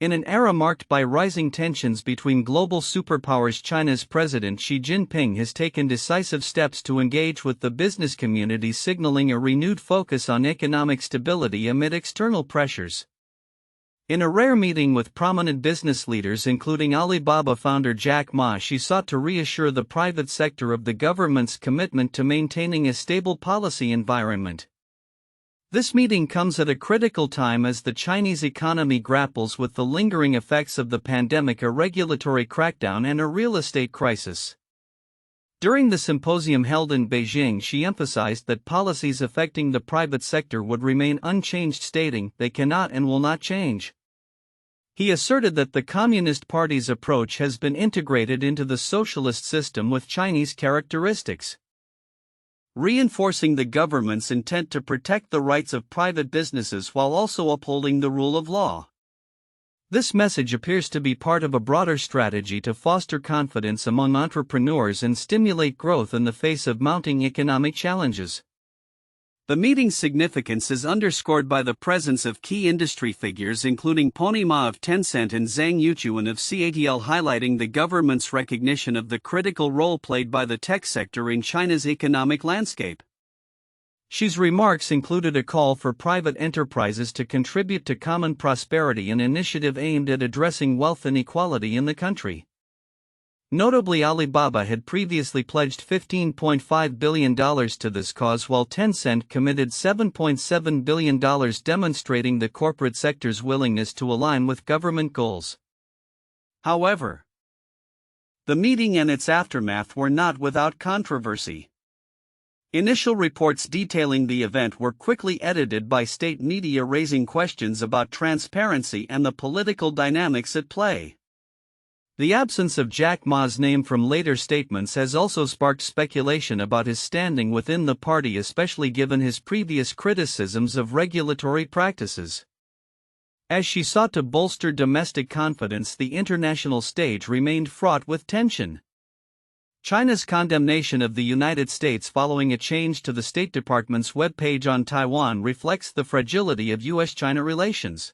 In an era marked by rising tensions between global superpowers, China's President Xi Jinping has taken decisive steps to engage with the business community, signaling a renewed focus on economic stability amid external pressures. In a rare meeting with prominent business leaders including Alibaba founder Jack Ma, Xi sought to reassure the private sector of the government's commitment to maintaining a stable policy environment. This meeting comes at a critical time as the Chinese economy grapples with the lingering effects of the pandemic, a regulatory crackdown, and a real estate crisis. During the symposium held in Beijing, Xi emphasized that policies affecting the private sector would remain unchanged, stating, "They cannot and will not change." He asserted that the Communist Party's approach has been integrated into the socialist system with Chinese characteristics, reinforcing the government's intent to protect the rights of private businesses while also upholding the rule of law. This message appears to be part of a broader strategy to foster confidence among entrepreneurs and stimulate growth in the face of mounting economic challenges. The meeting's significance is underscored by the presence of key industry figures including Pony Ma of Tencent and Zhang Youquan of CATL, highlighting the government's recognition of the critical role played by the tech sector in China's economic landscape. Xi's remarks included a call for private enterprises to contribute to common prosperity, an initiative aimed at addressing wealth inequality in the country. Notably, Alibaba had previously pledged $15.5 billion to this cause, while Tencent committed $7.7 billion, demonstrating the corporate sector's willingness to align with government goals. However, the meeting and its aftermath were not without controversy. Initial reports detailing the event were quickly edited by state media, raising questions about transparency and the political dynamics at play. The absence of Jack Ma's name from later statements has also sparked speculation about his standing within the party, especially given his previous criticisms of regulatory practices. As she sought to bolster domestic confidence, the international stage remained fraught with tension. China's condemnation of the United States following a change to the State Department's webpage on Taiwan reflects the fragility of U.S. China relations.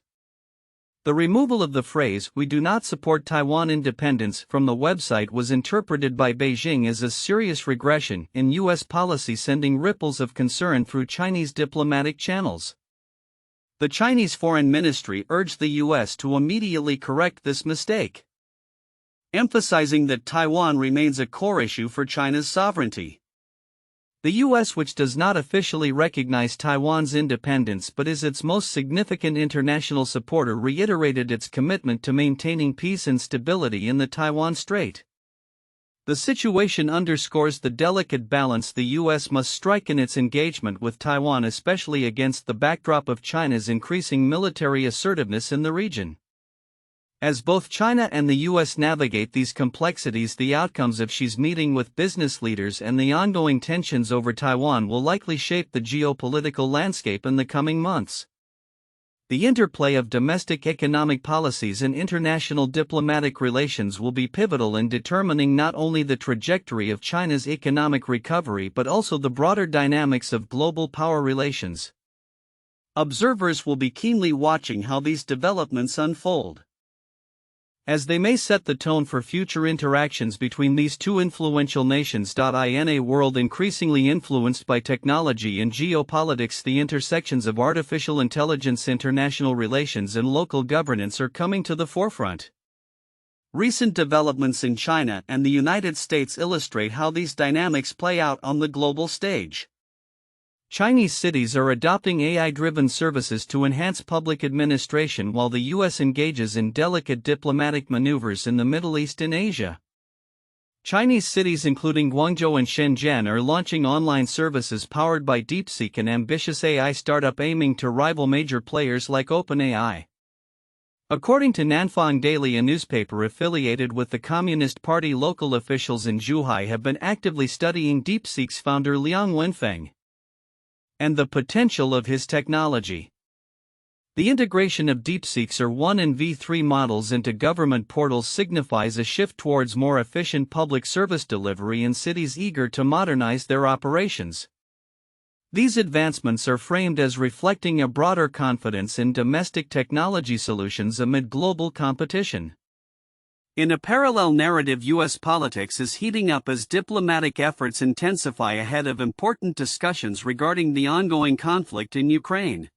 The removal of the phrase, "We do not support Taiwan independence," from the website was interpreted by Beijing as a serious regression in U.S. policy, sending ripples of concern through Chinese diplomatic channels. The Chinese Foreign Ministry urged the U.S. to immediately correct this mistake, emphasizing that Taiwan remains a core issue for China's sovereignty. The U.S., which does not officially recognize Taiwan's independence but is its most significant international supporter, reiterated its commitment to maintaining peace and stability in the Taiwan Strait. The situation underscores the delicate balance the U.S. must strike in its engagement with Taiwan, especially against the backdrop of China's increasing military assertiveness in the region. As both China and the U.S. navigate these complexities, the outcomes of Xi's meeting with business leaders and the ongoing tensions over Taiwan will likely shape the geopolitical landscape in the coming months. The interplay of domestic economic policies and international diplomatic relations will be pivotal in determining not only the trajectory of China's economic recovery but also the broader dynamics of global power relations. Observers will be keenly watching how these developments unfold, as they may set the tone for future interactions between these two influential nations. In a world increasingly influenced by technology and geopolitics, the intersections of artificial intelligence, international relations, and local governance are coming to the forefront. Recent developments in China and the United States illustrate how these dynamics play out on the global stage. Chinese cities are adopting AI-driven services to enhance public administration, while the U.S. engages in delicate diplomatic maneuvers in the Middle East and Asia. Chinese cities including Guangzhou and Shenzhen are launching online services powered by DeepSeek, an ambitious AI startup aiming to rival major players like OpenAI. According to Nanfang Daily, a newspaper affiliated with the Communist Party, local officials in Zhuhai have been actively studying DeepSeek's founder Liang Wenfeng and the potential of his technology. The integration of DeepSeek's R1 and V3 models into government portals signifies a shift towards more efficient public service delivery in cities eager to modernize their operations. These advancements are framed as reflecting a broader confidence in domestic technology solutions amid global competition. In a parallel narrative, U.S. politics is heating up as diplomatic efforts intensify ahead of important discussions regarding the ongoing conflict in Ukraine.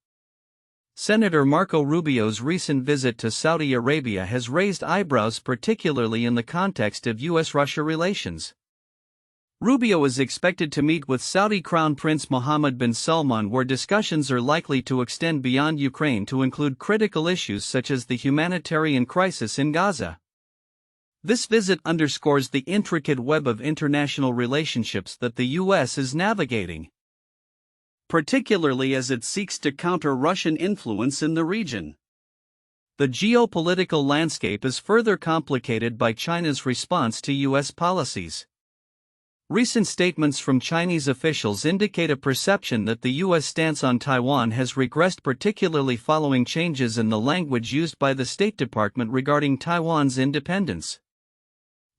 Senator Marco Rubio's recent visit to Saudi Arabia has raised eyebrows, particularly in the context of U.S.-Russia relations. Rubio is expected to meet with Saudi Crown Prince Mohammed bin Salman, where discussions are likely to extend beyond Ukraine to include critical issues such as the humanitarian crisis in Gaza. This visit underscores the intricate web of international relationships that the U.S. is navigating, particularly as it seeks to counter Russian influence in the region. The geopolitical landscape is further complicated by China's response to U.S. policies. Recent statements from Chinese officials indicate a perception that the U.S. stance on Taiwan has regressed, particularly following changes in the language used by the State Department regarding Taiwan's independence.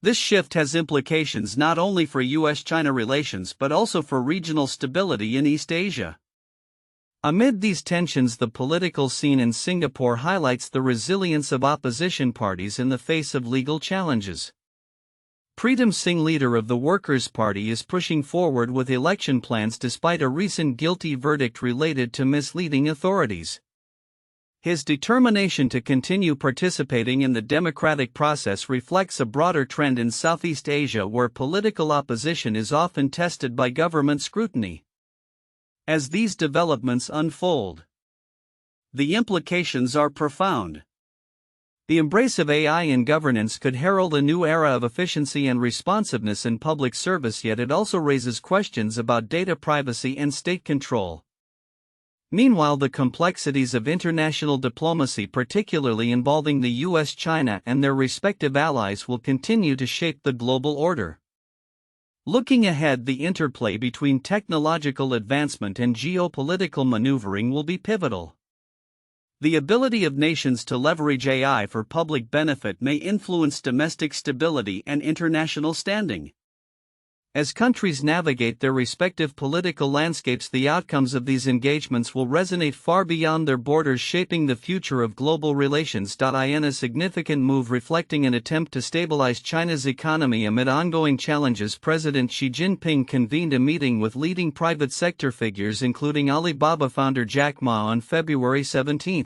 This shift has implications not only for U.S.-China relations but also for regional stability in East Asia. Amid these tensions, the political scene in Singapore highlights the resilience of opposition parties in the face of legal challenges. Pritam Singh, leader of the Workers' Party, is pushing forward with election plans despite a recent guilty verdict related to misleading authorities. His determination to continue participating in the democratic process reflects a broader trend in Southeast Asia, where political opposition is often tested by government scrutiny. As these developments unfold, the implications are profound. The embrace of AI in governance could herald a new era of efficiency and responsiveness in public service, yet it also raises questions about data privacy and state control. Meanwhile, the complexities of international diplomacy, particularly involving the U.S. China and their respective allies, will continue to shape the global order. Looking ahead, the interplay between technological advancement and geopolitical maneuvering will be pivotal. The ability of nations to leverage AI for public benefit may influence domestic stability and international standing. As countries navigate their respective political landscapes, the outcomes of these engagements will resonate far beyond their borders, shaping the future of global relations. In a significant move reflecting an attempt to stabilize China's economy amid ongoing challenges, President Xi Jinping convened a meeting with leading private sector figures, including Alibaba founder Jack Ma, on February 17,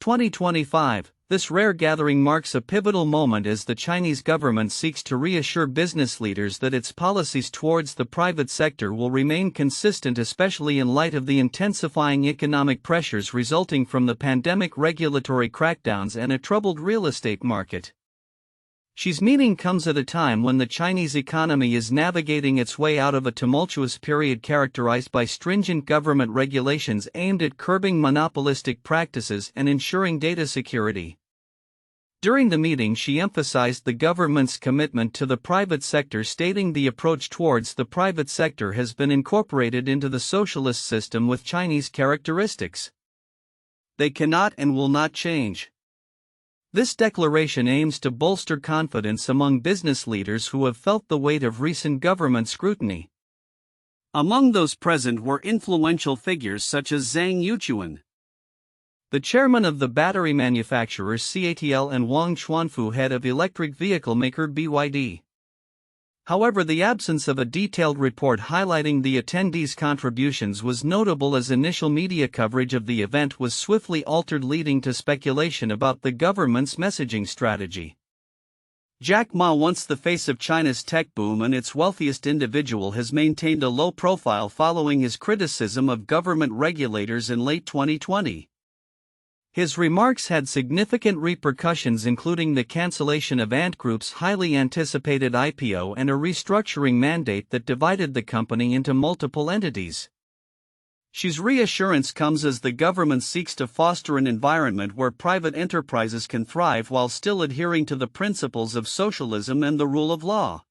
2025. This rare gathering marks a pivotal moment as the Chinese government seeks to reassure business leaders that its policies towards the private sector will remain consistent, especially in light of the intensifying economic pressures resulting from the pandemic, regulatory crackdowns, and a troubled real estate market. Xi's meeting comes at a time when the Chinese economy is navigating its way out of a tumultuous period characterized by stringent government regulations aimed at curbing monopolistic practices and ensuring data security. During the meeting, Xi emphasized the government's commitment to the private sector, stating the approach towards the private sector has been incorporated into the socialist system with Chinese characteristics. They cannot and will not change. This declaration aims to bolster confidence among business leaders who have felt the weight of recent government scrutiny. Among those present were influential figures such as Zhang Youquan, the chairman of the battery manufacturer CATL, and Wang Chuanfu, head of electric vehicle maker BYD. However, the absence of a detailed report highlighting the attendees' contributions was notable, as initial media coverage of the event was swiftly altered, leading to speculation about the government's messaging strategy. Jack Ma, once the face of China's tech boom and its wealthiest individual, has maintained a low profile following his criticism of government regulators in late 2020. His remarks had significant repercussions, including the cancellation of Ant Group's highly anticipated IPO and a restructuring mandate that divided the company into multiple entities. Xi's reassurance comes as the government seeks to foster an environment where private enterprises can thrive while still adhering to the principles of socialism and the rule of law.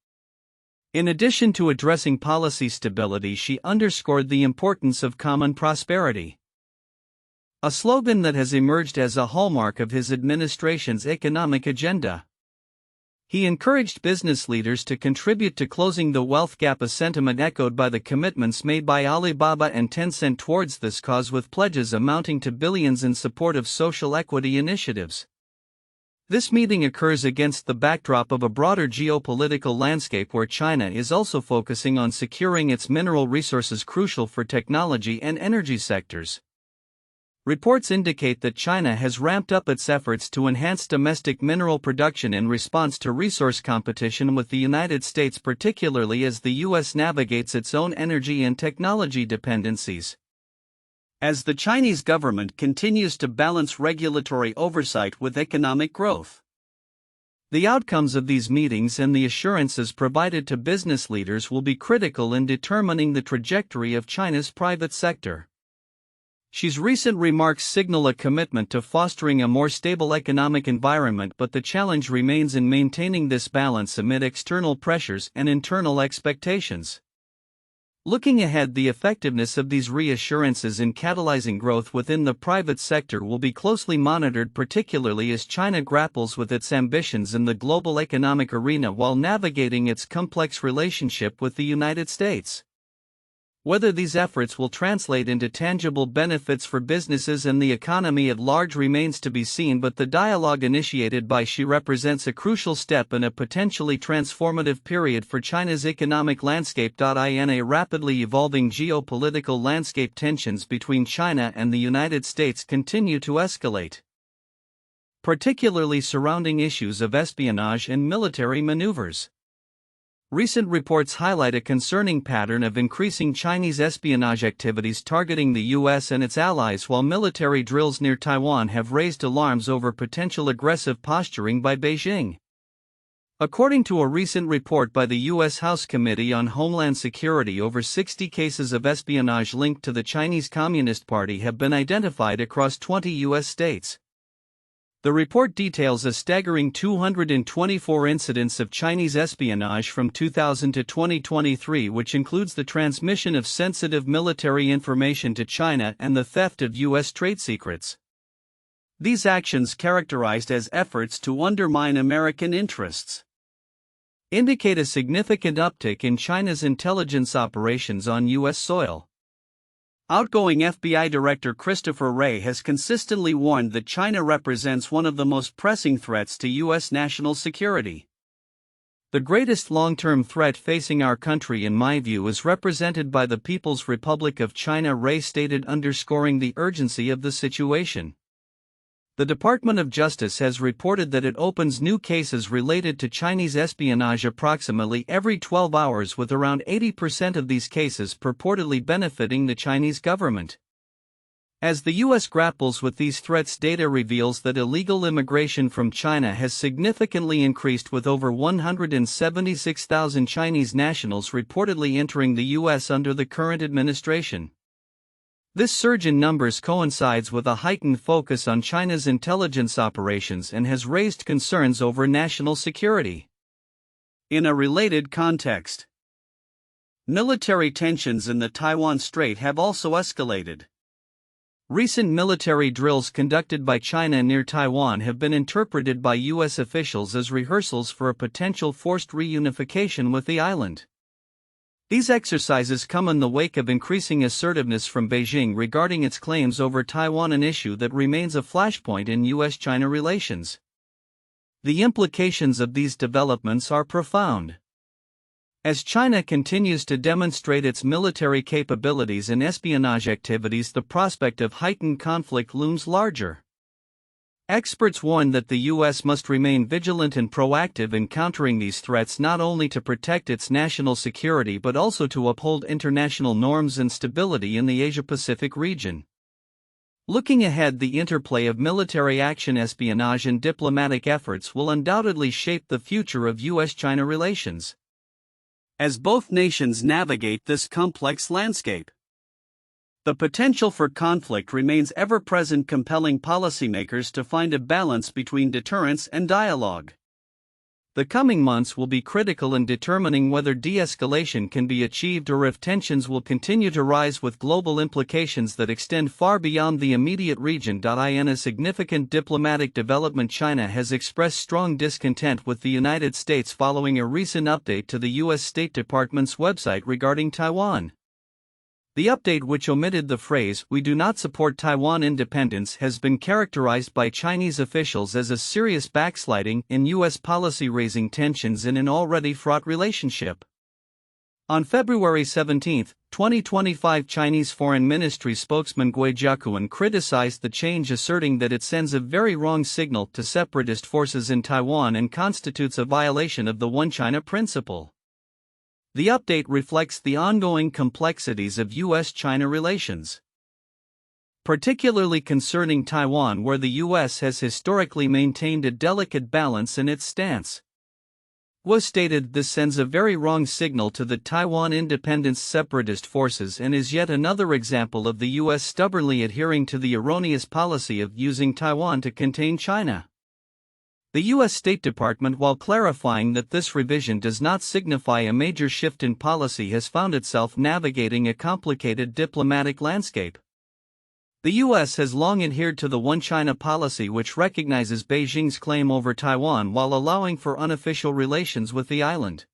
In addition to addressing policy stability, Xi underscored the importance of common prosperity, a slogan that has emerged as a hallmark of his administration's economic agenda. He encouraged business leaders to contribute to closing the wealth gap, a sentiment echoed by the commitments made by Alibaba and Tencent towards this cause, with pledges amounting to billions in support of social equity initiatives. This meeting occurs against the backdrop of a broader geopolitical landscape where China is also focusing on securing its mineral resources crucial for technology and energy sectors. Reports indicate that China has ramped up its efforts to enhance domestic mineral production in response to resource competition with the United States, particularly as the U.S. navigates its own energy and technology dependencies. As the Chinese government continues to balance regulatory oversight with economic growth. The outcomes of these meetings and the assurances provided to business leaders will be critical in determining the trajectory of China's private sector. Xi's recent remarks signal a commitment to fostering a more stable economic environment, but the challenge remains in maintaining this balance amid external pressures and internal expectations. Looking ahead, the effectiveness of these reassurances in catalyzing growth within the private sector will be closely monitored, particularly as China grapples with its ambitions in the global economic arena while navigating its complex relationship with the United States. Whether these efforts will translate into tangible benefits for businesses and the economy at large remains to be seen, but the dialogue initiated by Xi represents a crucial step in a potentially transformative period for China's economic landscape. In a rapidly evolving geopolitical landscape, tensions between China and the United States continue to escalate, particularly surrounding issues of espionage and military maneuvers. Recent reports highlight a concerning pattern of increasing Chinese espionage activities targeting the U.S. and its allies, while military drills near Taiwan have raised alarms over potential aggressive posturing by Beijing. According to a recent report by the U.S. House Committee on Homeland Security, over 60 cases of espionage linked to the Chinese Communist Party have been identified across 20 U.S. states. The report details a staggering 224 incidents of Chinese espionage from 2000 to 2023, which includes the transmission of sensitive military information to China and the theft of U.S. trade secrets. These actions, characterized as efforts to undermine American interests, indicate a significant uptick in China's intelligence operations on U.S. soil. Outgoing FBI Director Christopher Wray has consistently warned that China represents one of the most pressing threats to U.S. national security. The greatest long-term threat facing our country, in my view, is represented by the People's Republic of China, Wray stated, underscoring the urgency of the situation. The Department of Justice has reported that it opens new cases related to Chinese espionage approximately every 12 hours, with around 80% of these cases purportedly benefiting the Chinese government. As the U.S. grapples with these threats, data reveals that illegal immigration from China has significantly increased, with over 176,000 Chinese nationals reportedly entering the U.S. under the current administration. This surge in numbers coincides with a heightened focus on China's intelligence operations and has raised concerns over national security. In a related context, military tensions in the Taiwan Strait have also escalated. Recent military drills conducted by China near Taiwan have been interpreted by U.S. officials as rehearsals for a potential forced reunification with the island. These exercises come in the wake of increasing assertiveness from Beijing regarding its claims over Taiwan, an issue that remains a flashpoint in U.S. China relations. The implications of these developments are profound. As China continues to demonstrate its military capabilities and espionage activities, the prospect of heightened conflict looms larger. Experts warn that the U.S. must remain vigilant and proactive in countering these threats, not only to protect its national security but also to uphold international norms and stability in the Asia-Pacific region. Looking ahead, the interplay of military action, espionage, and diplomatic efforts will undoubtedly shape the future of U.S.-China relations, as both nations navigate this complex landscape. The potential for conflict remains ever-present, compelling policymakers to find a balance between deterrence and dialogue. The coming months will be critical in determining whether de-escalation can be achieved or if tensions will continue to rise with global implications that extend far beyond the immediate region. In a significant diplomatic development, China has expressed strong discontent with the United States following a recent update to the U.S. State Department's website regarding Taiwan. The update, which omitted the phrase "We do not support Taiwan independence," has been characterized by Chinese officials as a serious backsliding in U.S. policy, raising tensions in an already fraught relationship. On February 17, 2025, Chinese Foreign Ministry spokesman Gui Jiaquan criticized the change, asserting that it sends a very wrong signal to separatist forces in Taiwan and constitutes a violation of the One China principle. The update reflects the ongoing complexities of U.S. China relations, particularly concerning Taiwan, where the U.S. has historically maintained a delicate balance in its stance. Was stated this sends a very wrong signal to the Taiwan independence separatist forces and is yet another example of the U.S. stubbornly adhering to the erroneous policy of using Taiwan to contain China. The U.S. State Department, while clarifying that this revision does not signify a major shift in policy, has found itself navigating a complicated diplomatic landscape. The U.S. has long adhered to the One China policy, which recognizes Beijing's claim over Taiwan while allowing for unofficial relations with the island.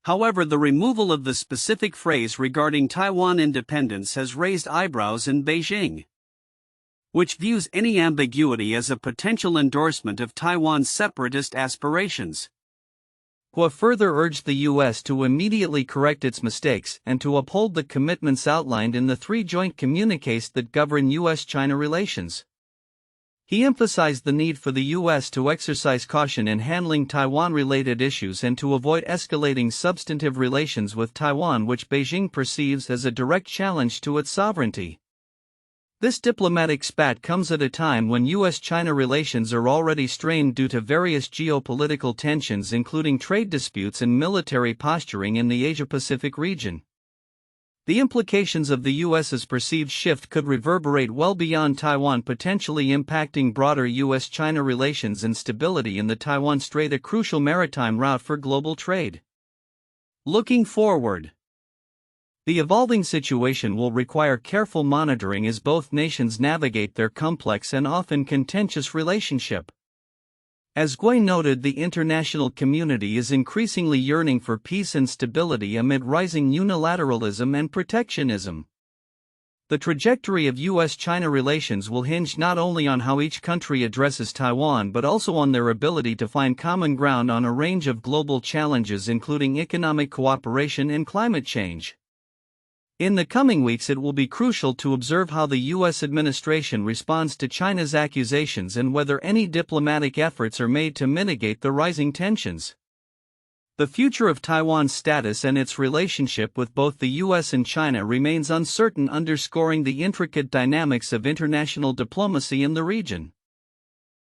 However, the removal of the specific phrase regarding Taiwan independence has raised eyebrows in Beijing, which views any ambiguity as a potential endorsement of Taiwan's separatist aspirations. Hua further urged the U.S. to immediately correct its mistakes and to uphold the commitments outlined in the 3 joint communiques that govern U.S.-China relations. He emphasized the need for the U.S. to exercise caution in handling Taiwan-related issues and to avoid escalating substantive relations with Taiwan, which Beijing perceives as a direct challenge to its sovereignty. This diplomatic spat comes at a time when U.S.-China relations are already strained due to various geopolitical tensions, including trade disputes and military posturing in the Asia-Pacific region. The implications of the U.S.'s perceived shift could reverberate well beyond Taiwan, potentially impacting broader U.S.-China relations and stability in the Taiwan Strait, a crucial maritime route for global trade. Looking forward, the evolving situation will require careful monitoring as both nations navigate their complex and often contentious relationship. As Gui noted, the international community is increasingly yearning for peace and stability amid rising unilateralism and protectionism. The trajectory of U.S.-China relations will hinge not only on how each country addresses Taiwan but also on their ability to find common ground on a range of global challenges, including economic cooperation and climate change. In the coming weeks, it will be crucial to observe how the U.S. administration responds to China's accusations and whether any diplomatic efforts are made to mitigate the rising tensions. The future of Taiwan's status and its relationship with both the U.S. and China remains uncertain, underscoring the intricate dynamics of international diplomacy in the region.